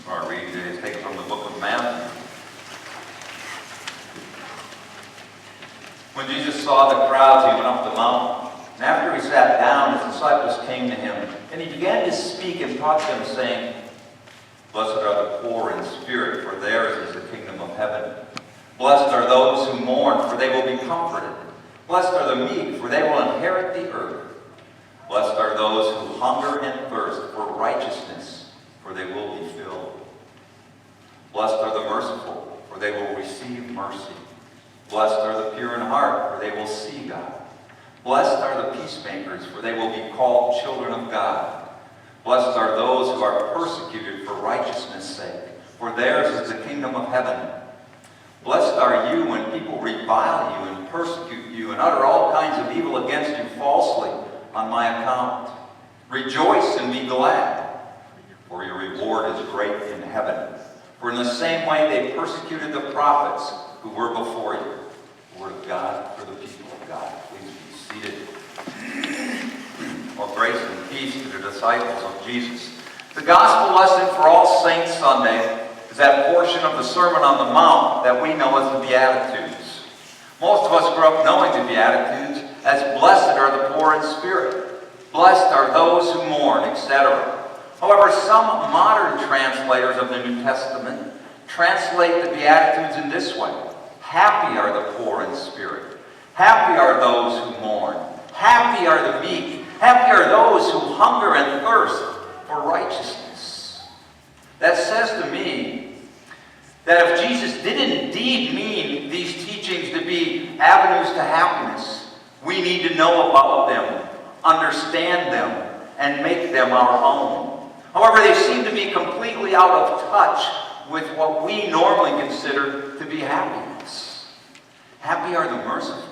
Our reading today is taken from the book of Matthew. When Jesus saw the crowds, he went up the mountain. And after he sat down, his disciples came to him. And he began to speak and taught them, saying, Blessed are the poor in spirit, for theirs is the kingdom of heaven. Blessed are those who mourn, for they will be comforted. Blessed are the meek, for they will inherit the earth. Blessed are those who hunger and thirst for righteousness, for they will be filled. Blessed are the merciful, for they will receive mercy. Blessed are the pure in heart, for they will see God. Blessed are the peacemakers, for they will be called children of God. Blessed are those who are persecuted for righteousness' sake, for theirs is the kingdom of heaven. Blessed are you when people revile you and persecute you and utter all kinds of evil against you falsely on my account. Rejoice and be glad, for your reward is great in heaven. For in the same way they persecuted the prophets who were before you. The word of God for the people of God. Please be seated. Well, grace and peace to the disciples of Jesus. The gospel lesson for All Saints Sunday is that portion of the Sermon on the Mount that we know as the Beatitudes. Most of us grew up knowing the Beatitudes as blessed are the poor in spirit, blessed are those who mourn, etc. However, some modern translators of the New Testament translate the Beatitudes in this way. Happy are the poor in spirit. Happy are those who mourn. Happy are the meek. Happy are those who hunger and thirst for righteousness. That says to me that if Jesus did indeed mean these teachings to be avenues to happiness, we need to know about them, understand them, and make them our own. However, they seem to be completely out of touch with what we normally consider to be happiness. Happy are the merciful.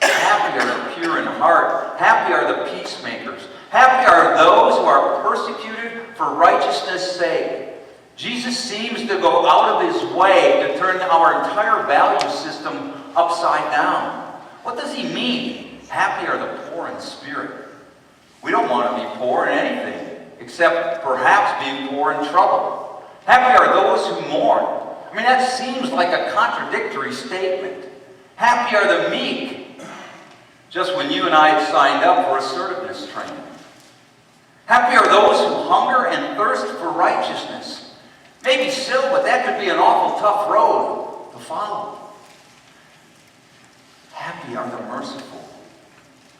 Happy are the pure in heart. Happy are the peacemakers. Happy are those who are persecuted for righteousness' sake. Jesus seems to go out of his way to turn our entire value system upside down. What does he mean? Happy are the poor in spirit. We don't want to be poor in anything, except perhaps being poor in trouble. Happy are those who mourn. I mean, that seems like a contradictory statement. Happy are the meek, just when you and I had signed up for assertiveness training. Happy are those who hunger and thirst for righteousness. Maybe so, but that could be an awful tough road to follow. Happy are the merciful.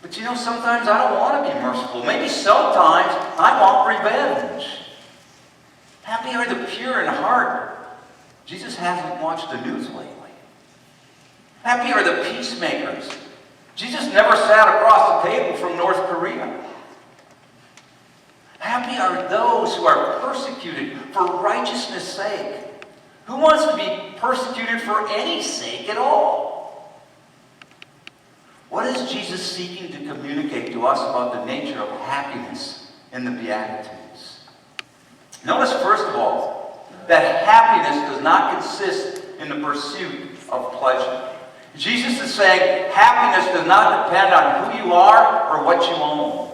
But you know, sometimes I don't want to be merciful. Maybe sometimes I want revenge. Happy are the pure in heart. Jesus hasn't watched the news lately. Happy are the peacemakers. Jesus never sat across the table from North Korea. Happy are those who are persecuted for righteousness' sake. Who wants to be persecuted for any sake at all? What is Jesus seeking to communicate to us about the nature of happiness in the Beatitudes? Notice, first of all, that happiness does not consist in the pursuit of pleasure. Jesus is saying happiness does not depend on who you are or what you own.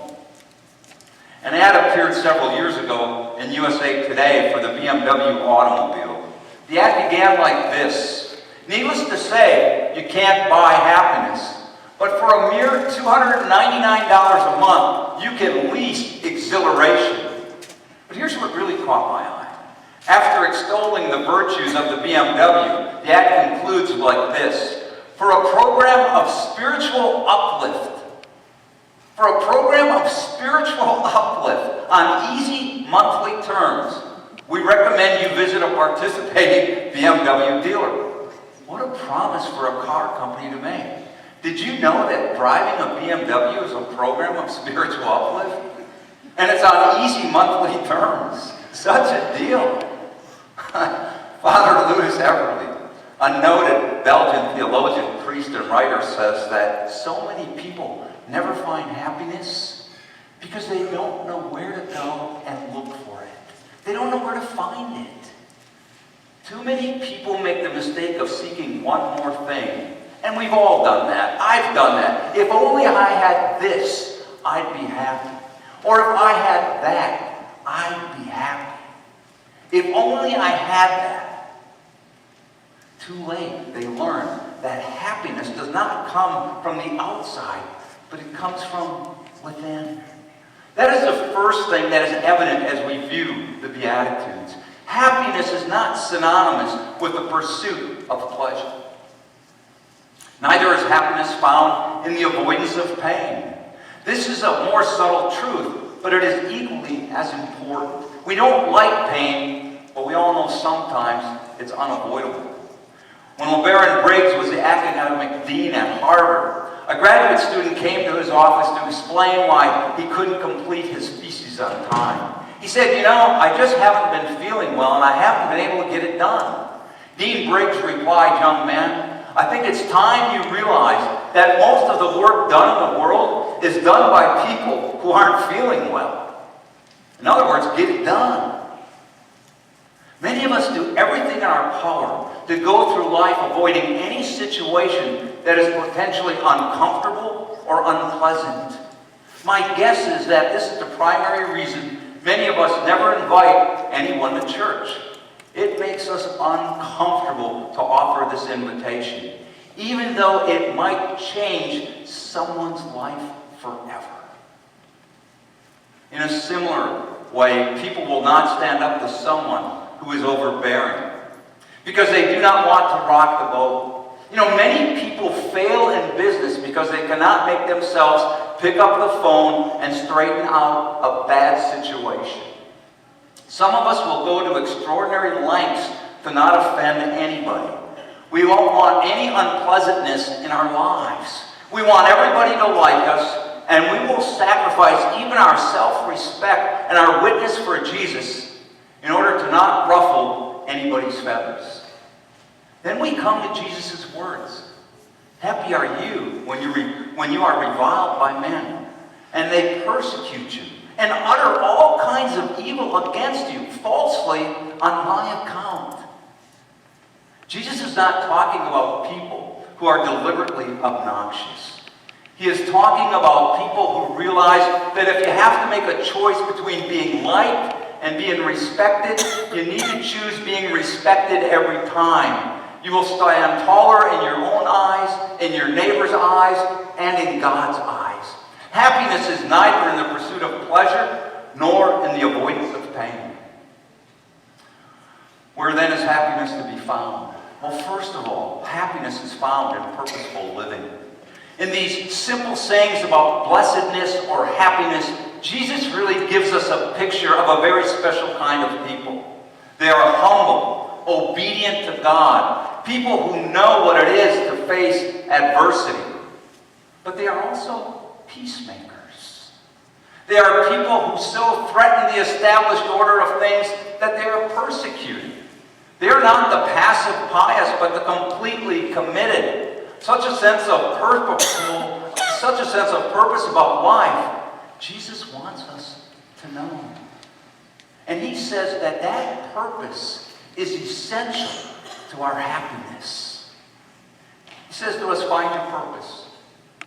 An ad appeared several years ago in USA Today for the BMW automobile. The ad began like this. Needless to say, you can't buy happiness. But for a mere $299 a month, you can lease exhilaration. But here's what really caught my eye. After extolling the virtues of the BMW, the ad concludes like this. For a program of spiritual uplift. For a program of spiritual uplift on easy monthly terms, we recommend you visit a participating BMW dealer. What a promise for a car company to make. Did you know that driving a BMW is a program of spiritual uplift? And it's on easy monthly terms. Such a deal. Father Louis Everly, a noted Belgian theologian, priest, and writer, says that so many people never find happiness because they don't know where to go and look for it. They don't know where to find it. Too many people make the mistake of seeking one more thing. And we've all done that. I've done that. If only I had this, I'd be happy. Or if I had that, I'd be happy. If only I had that. Too late, they learn that happiness does not come from the outside, but it comes from within. That is the first thing that is evident as we view the Beatitudes. Happiness is not synonymous with the pursuit of pleasure. Neither is happiness found in the avoidance of pain. This is a more subtle truth, but it is equally as important. We don't like pain, but we all know sometimes it's unavoidable. When LeBaron Briggs was the academic dean at Harvard, a graduate student came to his office to explain why he couldn't complete his thesis on time. He said, I just haven't been feeling well and I haven't been able to get it done. Dean Briggs replied, young man, I think it's time you realize that most of the work done in the world is done by people who aren't feeling well. In other words, get it done. Many of us do everything in our power to go through life avoiding any situation that is potentially uncomfortable or unpleasant. My guess is that this is the primary reason many of us never invite anyone to church. It makes us uncomfortable to offer this invitation, even though it might change someone's life forever. In a similar way, people will not stand up to someone who is overbearing because they do not want to rock the boat. Many people fail in business because they cannot make themselves pick up the phone and straighten out a bad situation. Some of us will go to extraordinary lengths to not offend anybody. We won't want any unpleasantness in our lives. We want everybody to like us, and we will sacrifice even our self-respect and our witness for Jesus in order to not ruffle anybody's feathers. Then we come to Jesus' words. Happy are you when you are reviled by men, and they persecute you, and utter all kinds of evil against you falsely on my account. Jesus is not talking about people who are deliberately obnoxious. He is talking about people who realize that if you have to make a choice between being liked and being respected, you need to choose being respected every time. You will stand taller in your own eyes, in your neighbor's eyes, and in God's eyes. Happiness is neither in the pursuit of pleasure nor in the avoidance of pain. Where then is happiness to be found? Well, first of all, happiness is found in purposeful living. In these simple sayings about blessedness or happiness, Jesus really gives us a picture of a very special kind of people. They are humble, obedient to God, people who know what it is to face adversity. But they are also peacemakers. They are people who so threaten the established order of things that they are persecuted. They are not the passive pious, but the completely committed. Such a sense of purpose about life, Jesus wants us to know. And he says that that purpose is essential to our happiness. He says to us, find your purpose.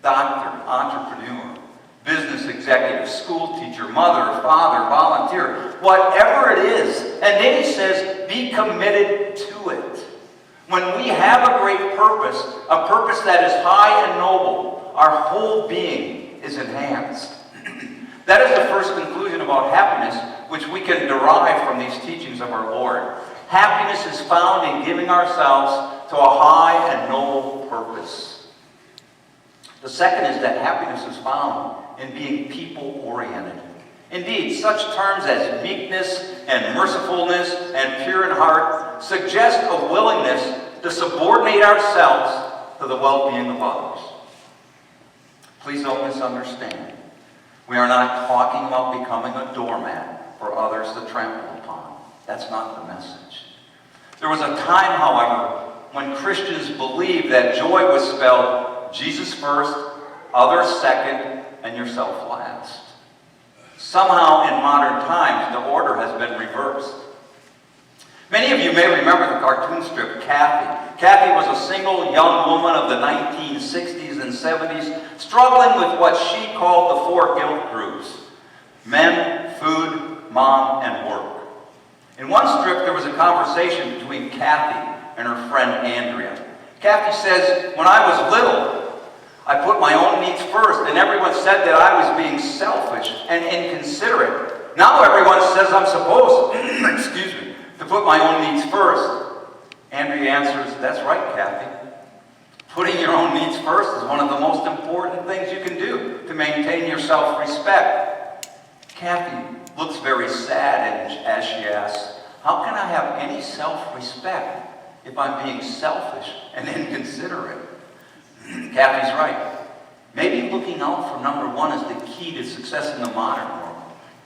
Doctor, entrepreneur, business executive, school teacher, mother, father, volunteer, whatever it is. And then he says, be committed to it. When we have a great purpose, a purpose that is high and noble, our whole being is enhanced. That is the first conclusion about happiness, which we can derive from these teachings of our Lord. Happiness is found in giving ourselves to a high and noble purpose. The second is that happiness is found in being people-oriented. Indeed, such terms as meekness and mercifulness and pure in heart suggest a willingness to subordinate ourselves to the well-being of others. Please don't misunderstand. We are not talking about becoming a doormat for others to trample upon. That's not the message. There was a time, however, when Christians believed that joy was spelled Jesus first, others second, and yourself last. Somehow in modern times, the order has been reversed. Many of you may remember the cartoon strip Kathy. Kathy was a single young woman of the 1960s and 70s, struggling with what she called the four guilt groups: men, food, mom, and work. In one strip, there was a conversation between Kathy and her friend Andrea. Kathy says, when I was little, I put my own needs first, and everyone said that I was being selfish and inconsiderate. Now everyone says I'm supposed, to put my own needs first. Andrea answers, that's right, Kathy. Putting your own needs first is one of the most important things you can do to maintain your self-respect. Kathy looks very sad as she asks, how can I have any self-respect if I'm being selfish and inconsiderate? Kathy's right. Maybe looking out for number one is the key to success in the modern world,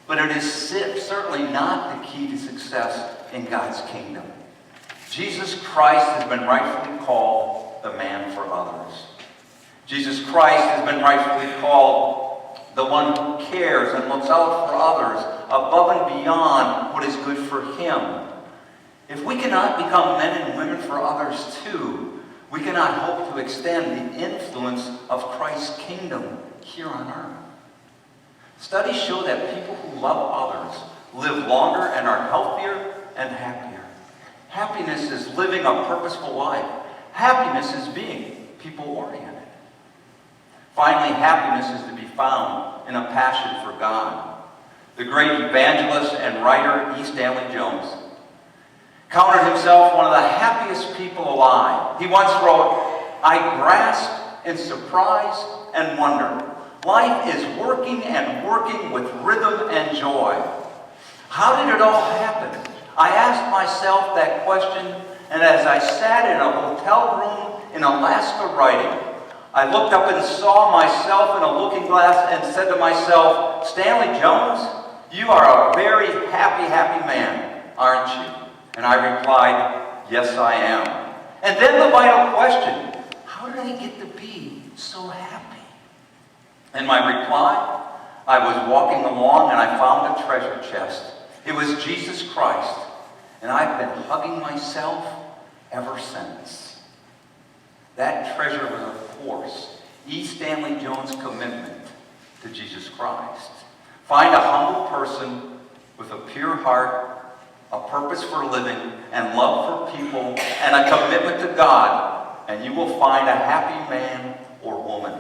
but it is certainly not the key to success in God's kingdom. Jesus Christ has been rightfully called the man for others. Jesus Christ has been rightfully called the one who cares and looks out for others above and beyond what is good for him. If we cannot become men and women for others too, we cannot hope to extend the influence of Christ's kingdom here on earth. Studies show that people who love others live longer and are healthier and happier. Happiness is living a purposeful life. Happiness is being people-oriented. Finally, happiness is to be found in a passion for God. The great evangelist and writer E. Stanley Jones counted himself one of the happiest people alive. He once wrote, I grasp in surprise and wonder. Life is working and working with rhythm and joy. How did it all happen? I asked myself that question, and as I sat in a hotel room in Alaska writing, I looked up and saw myself in a looking glass and said to myself, Stanley Jones, you are a very happy man, aren't you? And I replied, yes, I am. And then the vital question, how did I get to be so happy? And my reply, I was walking along and I found a treasure chest. It was Jesus Christ. And I've been hugging myself ever since. That treasure was, of course, E. Stanley Jones' commitment to Jesus Christ. Find a humble person with a pure heart, a purpose for living, and love for people, and a commitment to God, and you will find a happy man or woman.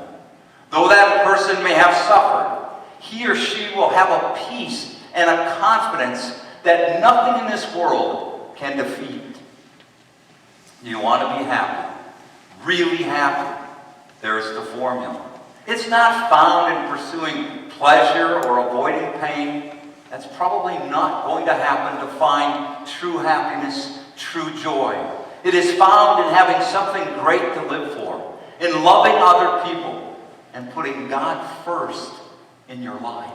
Though that person may have suffered, he or she will have a peace and a confidence that nothing in this world can defeat. You want to be happy, really happy. There's the formula. It's not found in pursuing pleasure or avoiding pain. That's probably not going to happen to find true happiness, true joy. It is found in having something great to live for, in loving other people, and putting God first in your life.